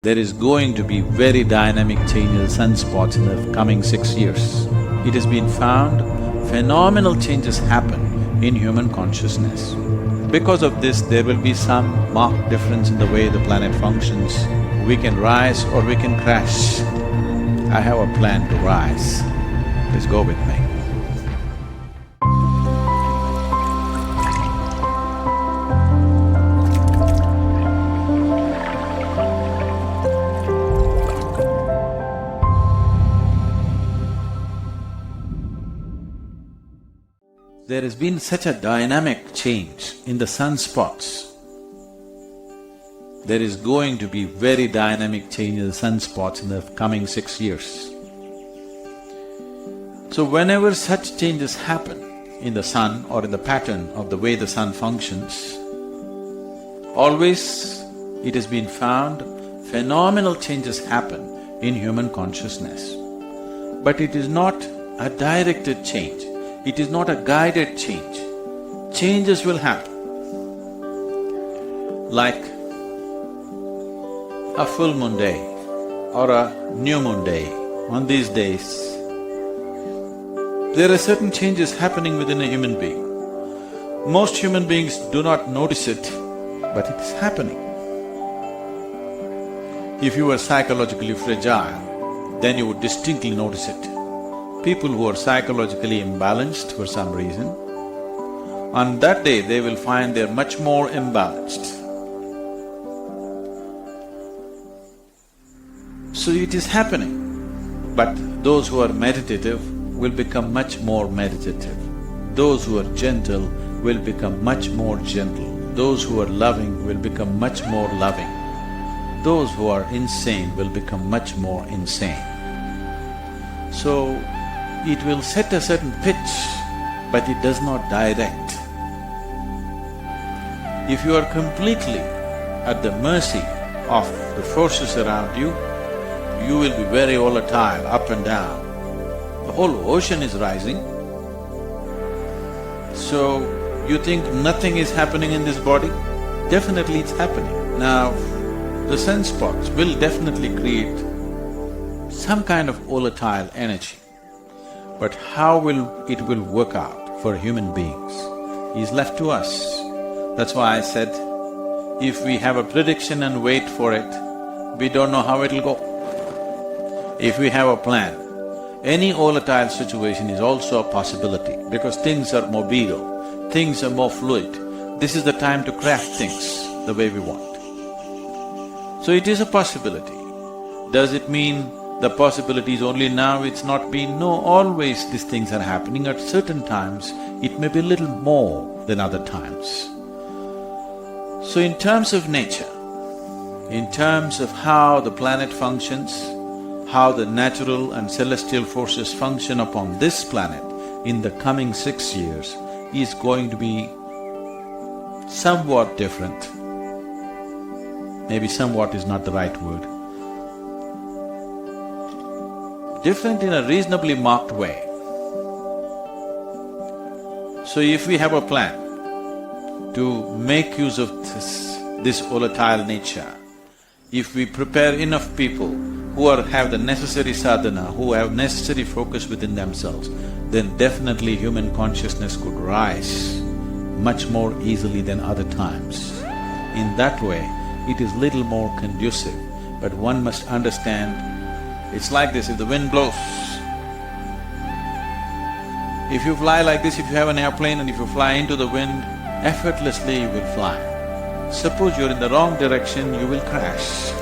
There is going to be very dynamic change in the sunspots in the coming 6 years. It has been found phenomenal changes happen in human consciousness. Because of this, there will be some marked difference in the way the planet functions. We can rise or we can crash. I have a plan to rise. Please go with me. There has been such a dynamic change in the sunspots. There is going to be very dynamic change in the sunspots in the coming 6 years. So whenever such changes happen in the sun or in the pattern of the way the sun functions, always it has been found phenomenal changes happen in human consciousness. But it is not a directed change. It is not a guided change. Changes will happen. Like a full moon day or a new moon day, on these days, there are certain changes happening within a human being. Most human beings do not notice it, but it is happening. If you were psychologically fragile, then you would distinctly notice it. People who are psychologically imbalanced for some reason, on that day they will find they're much more imbalanced. So it is happening, but those who are meditative will become much more meditative. Those who are gentle will become much more gentle. Those who are loving will become much more loving. Those who are insane will become much more insane. So, it will set a certain pitch, but it does not direct. If you are completely at the mercy of the forces around you, you will be very volatile, up and down. The whole ocean is rising. So, you think nothing is happening in this body? Definitely it's happening. Now, the sunspots will definitely create some kind of volatile energy. But how it will work out for human beings is left to us. That's why I said, if we have a prediction and wait for it, we don't know how it'll go. If we have a plan, any volatile situation is also a possibility because things are mobile, things are more fluid. This is the time to craft things the way we want. So it is a possibility. Does it mean the possibility is only now, it's not been? No, always these things are happening. At certain times, it may be a little more than other times. So in terms of nature, in terms of how the planet functions, how the natural and celestial forces function upon this planet in the coming 6 years is going to be somewhat different. Maybe somewhat is not the right word. Different in a reasonably marked way. So if we have a plan to make use of this volatile nature, if we prepare enough people who have the necessary sadhana, who have necessary focus within themselves, then definitely human consciousness could rise much more easily than other times. In that way, it is little more conducive, but one must understand it's like this, if the wind blows, if you fly like this, if you have an airplane and if you fly into the wind, effortlessly you will fly. Suppose you're in the wrong direction, you will crash.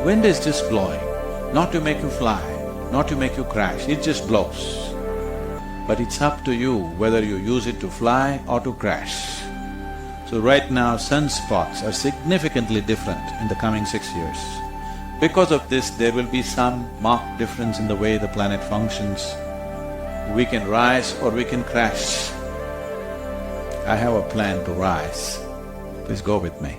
Wind is just blowing, not to make you fly, not to make you crash, it just blows. But it's up to you whether you use it to fly or to crash. So right now, sunspots are significantly different in the coming 6 years. Because of this, there will be some marked difference in the way the planet functions. We can rise or we can crash. I have a plan to rise. Please go with me.